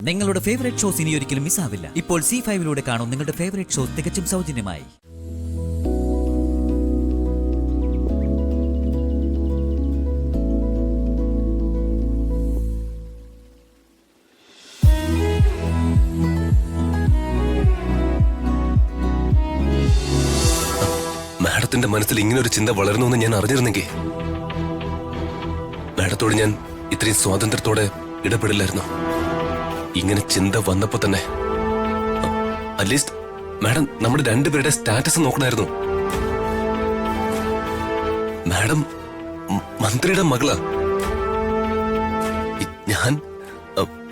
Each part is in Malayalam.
നിങ്ങളുടെ ഫേവറേറ്റ് ഷോസ് ഇനി ഒരിക്കലും മിസ്സാവില്ല. ഇപ്പോൾ C5 കാണും നിങ്ങളുടെ ഫേവറേറ്റ് ഷോസ് തികച്ചും സൗജന്യമായി. മാഡത്തിന്റെ മനസ്സിൽ ഇങ്ങനെ ഒരു ചിന്ത വളരുന്നു ഞാൻ അറിഞ്ഞിരുന്നെങ്കിൽ മാഡത്തോട് ഞാൻ ഇത്രയും സ്വാതന്ത്ര്യത്തോടെ ഇടപെടില്ലായിരുന്നു. ഇങ്ങനെ ചിന്ത വന്നപ്പോ തന്നെ അറ്റ്ലീസ്റ്റ് മാഡം നമ്മുടെ രണ്ടുപേരുടെ സ്റ്റാറ്റസ് നോക്കണമായിരുന്നു. മാഡം മന്ത്രിയുടെ മകളാ. ഞാൻ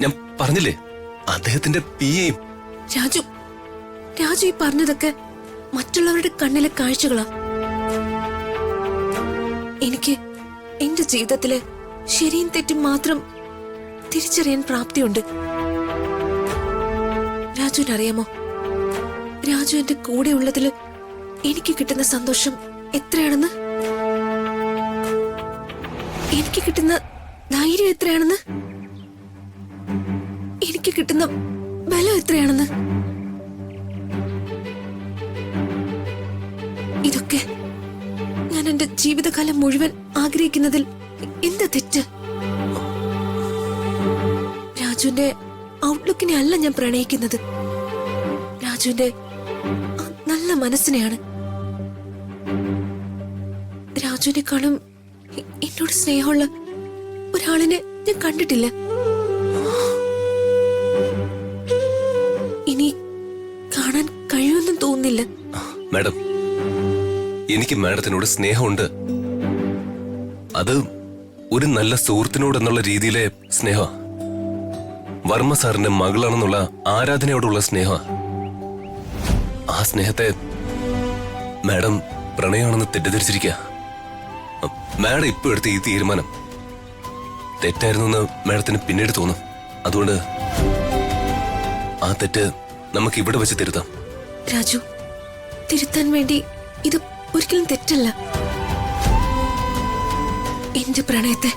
ഞാൻ പറഞ്ഞില്ലേ അദ്ദേഹത്തിന്റെ PA. രാജു രാജു ഈ പറഞ്ഞതൊക്കെ മറ്റുള്ളവരുടെ കണ്ണിലെ കാഴ്ചകളാ. എനിക്ക് എന്റെ ജീവിതത്തിലെ ശരിയും തെറ്റും മാത്രം തിരിച്ചറിയാൻ പ്രാപ്തിയുണ്ട്. രാജുവിനറിയാമോ, രാജു എന്റെ കൂടെ ഉള്ളതില് എനിക്ക് കിട്ടുന്ന സന്തോഷം എത്രയാണെന്ന്, എനിക്ക് കിട്ടുന്ന ധൈര്യം എത്രയാണെന്ന്, എനിക്ക് കിട്ടുന്ന ബലം എത്രയാണെന്ന്. ഇതൊക്കെ ഞാൻ എന്റെ ജീവിതകാലം മുഴുവൻ ആഗ്രഹിക്കുന്നതിൽ എന്താ തെറ്റ്? രാജുവിന്റെ ഔട്ട്ലുക്കിനെ അല്ല ഞാൻ പ്രണയിക്കുന്നത്, രാജുവിന്റെ നല്ല മനസ്സിനെയാണ്. രാജുവിനെക്കാളും എന്നോട് സ്നേഹമുള്ള ഒരാളിനെ ഞാൻ കണ്ടിട്ടില്ല. ഇനി കാണാൻ കഴിയുമെന്നും തോന്നുന്നില്ല. മാഡം, എനിക്ക് മാഡത്തിനോട് സ്നേഹമുണ്ട്. അത് ഒരു നല്ല സുഹൃത്തിനോട് എന്നുള്ള രീതിയിലെ സ്നേഹ, വർമ്മ സാറിന്റെ മകളാണെന്നുള്ള ആരാധനയോടുള്ള സ്നേഹ. ആ സ്നേഹത്തെ മാഡം പ്രണയമാണെന്ന് തെറ്റിദ്ധരിച്ചിരിക്കുക. മാഡം ഇപ്പൊ എടുത്ത ഈ തീരുമാനം തെറ്റായിരുന്നു എന്ന് മാഡത്തിന് പിന്നീട് തോന്നും. അതുകൊണ്ട് ആ തെറ്റ് നമുക്ക് ഇവിടെ വെച്ച് തിരുത്താം. രാജു, തിരുത്താൻ വേണ്ടി ഇത് ഒരിക്കലും തെറ്റല്ല. എന്റെ പ്രണയത്തെ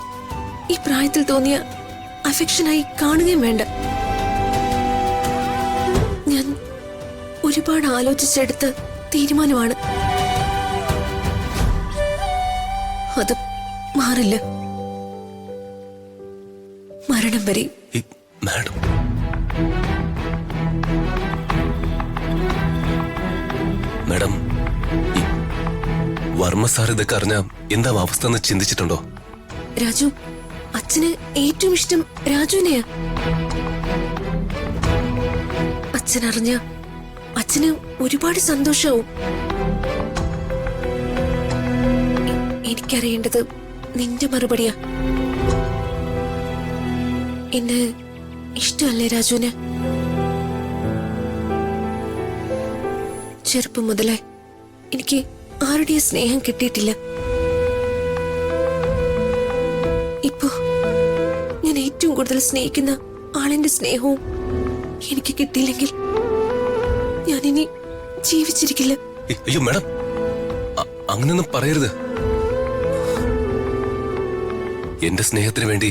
ഈ പ്രായത്തിൽ തോന്നിയ അഫെക്ഷനായി കാണുകയും വേണ്ട. ഞാൻ ഒരുപാട് ആലോചിച്ചെടുത്ത തീരുമാനമാണ്. അത് മാറില്ല, മരണം വരെ. മാഡം, മാഡം, വർമ്മ സാർ ഇതൊക്കെ അറിഞ്ഞ എന്താ അവസ്ഥ എന്ന് ചിന്തിച്ചിട്ടുണ്ടോ? രാജു, അച്ഛന് ഏറ്റവും ഇഷ്ടം രാജുവിനെയാ. അച്ഛനറിഞ്ഞ അച്ഛന് ഒരുപാട് സന്തോഷവും. എനിക്കറിയേണ്ടത് നിന്റെ മറുപടിയാ. എന്നെ ഇഷ്ടമല്ലേ രാജുവിന്? ചെറുപ്പം മുതലേ എനിക്ക് ആരുടെയും സ്നേഹം കിട്ടിയിട്ടില്ല. ഇപ്പോ ഞാൻ ഏറ്റവും കൂടുതൽ സ്നേഹിക്കുന്ന ആളിന്റെ സ്നേഹവും എനിക്ക് കിട്ടിയില്ലെങ്കിൽ ഞാനിനി ജീവിച്ചിരിക്കില്ല. അയ്യോ മാഡം, അങ്ങനൊന്നും പറയരുത്. എന്റെ സ്നേഹത്തിന് വേണ്ടി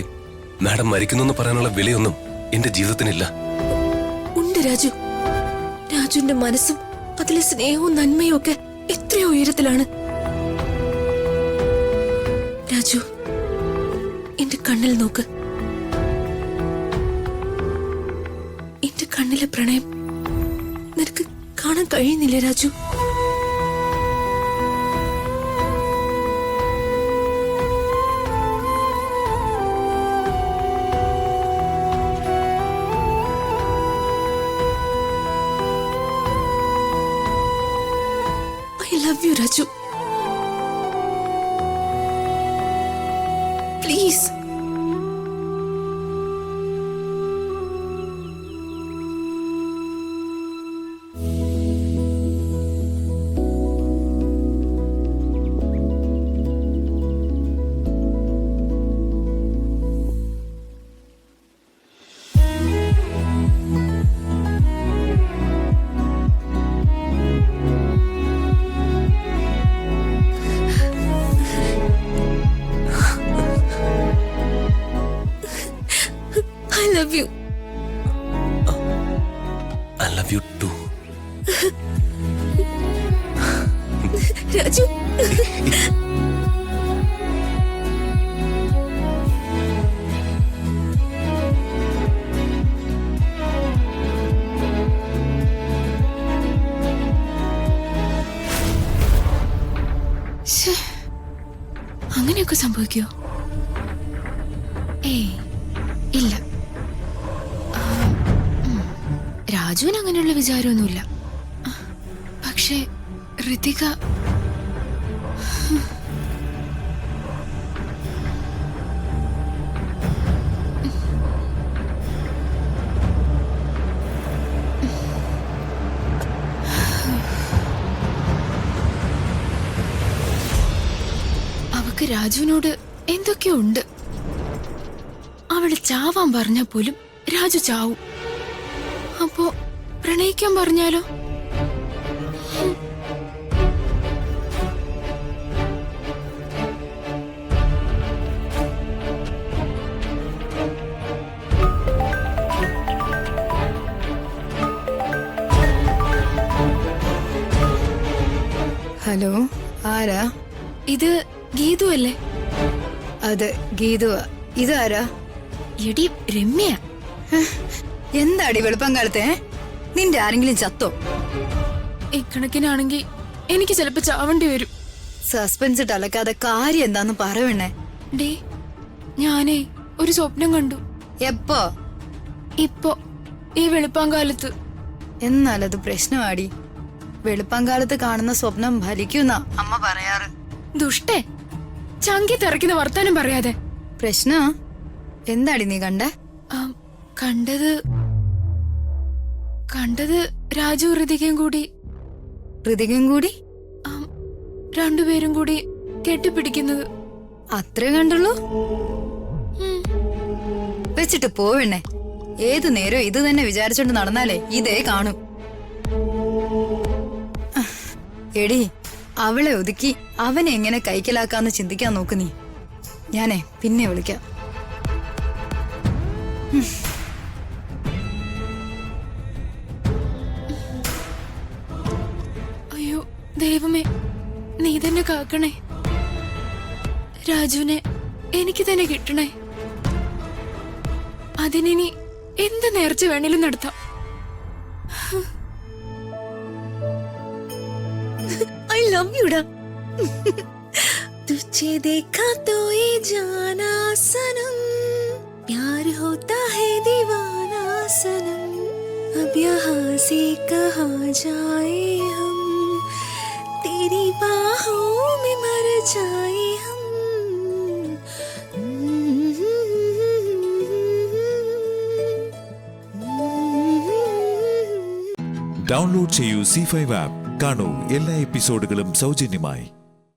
മാഡം മരിക്കുന്നു പറയാനുള്ള വിലയൊന്നും എന്റെ ജീവിതത്തിനില്ല. ഉണ്ട് രാജു. രാജുവിന്റെ മനസ്സും അതിലെ സ്നേഹവും നന്മയും ഒക്കെ എത്രയോ ഉയരത്തിലാണ്. രാജു, എന്റെ കണ്ണിൽ നോക്ക്. എന്റെ കണ്ണിലെ പ്രണയം നിനക്ക് കാണാൻ കഴിയുന്നില്ല Raju. I love you, Raju. Please. Love you too. Raju ശ്ശേ, അങ്ങനെയൊക്കെ സംഭവിക്കോ? ഏയ് ഇല്ല. രാജുവിന് അങ്ങനെയുള്ള വിചാരമൊന്നുമില്ല. പക്ഷേ ഋതിക അവക്ക് രാജുവിനോട് എന്തൊക്കെയോ ഉണ്ട്. അവള് ചാവാൻ പറഞ്ഞാൽ പോലും രാജു ചാവും. അപ്പോ പ്രണയിക്കാൻ പറഞ്ഞാലോ? ഹലോ, ആരാ? ഇത് ഗീതു അല്ലേ? അതെ, ഗീതുവാ. ഇതാരാ? എടി രമ്യ. എന്താടി വെളുപ്പം കാലത്തെ? നിന്റെ ആരെങ്കിലും ചത്തോ? ഇക്കണക്കിനാണെങ്കി എനിക്ക് ചിലപ്പോ ചാവേണ്ടി വരും. സസ്പെൻസ് ഇട്ടലക്കാതെ കാര്യം എന്താന്ന് പറയണേ. ഡേ, ഞാനേ ഒരു സ്വപ്നം കണ്ടു. എപ്പോ? ഇപ്പോ ഈ വെളുപ്പാങ്കാലത്ത്. എന്നാലത് പ്രശ്നമാടി. വെളുപ്പാങ്കാലത്ത് കാണുന്ന സ്വപ്നം ഫലിക്കുന്ന അമ്മ പറയാറ്. ദുഷ്ടേ, ചങ്കി തെറിക്കുന്ന വർത്താനം പറയാതെ. പ്രശ്ന എന്താടി നീ കണ്ടേ? കണ്ടത് രാജു ഋതികയും കൂടി. ഋതികയും കൂടി? രണ്ടുപേരും കൂടി കെട്ടിപ്പിടിക്കുന്നത്. അത്രേ കണ്ടുള്ളൂ? വെച്ചിട്ട് പോവണ്ണേ. ഏതു നേരം ഇത് തന്നെ വിചാരിച്ചോണ്ട് നടന്നാലേ ഇതേ കാണും. എടി, അവളെ ഒതുക്കി അവനെ എങ്ങനെ കൈക്കലാക്കാന്ന് ചിന്തിക്കാൻ നോക്ക് നീ. ഞാനേ പിന്നെ വിളിക്കാം. അയ്യോ ദൈവമേ, നീ തന്നെ കാക്കണേ. രാജുവിനെ എനിക്ക് തന്നെ കിട്ടണേ. അതിനി എന്ത് നേർച്ച വേണേലും നടത്താം. I love you da. तुझे देखा तो ये जाना सनम, प्यार होता है दीवाना सनम, अब यहाँ से कहाँ जाए हम, तेरी बाहों में मर जाए हम. ഡൗൺലോഡ് ചെയ്യൂ C5 ആപ്പ്. കാണൂ എല്ലാ എപ്പിസോഡുകളും സൗജന്യമായി.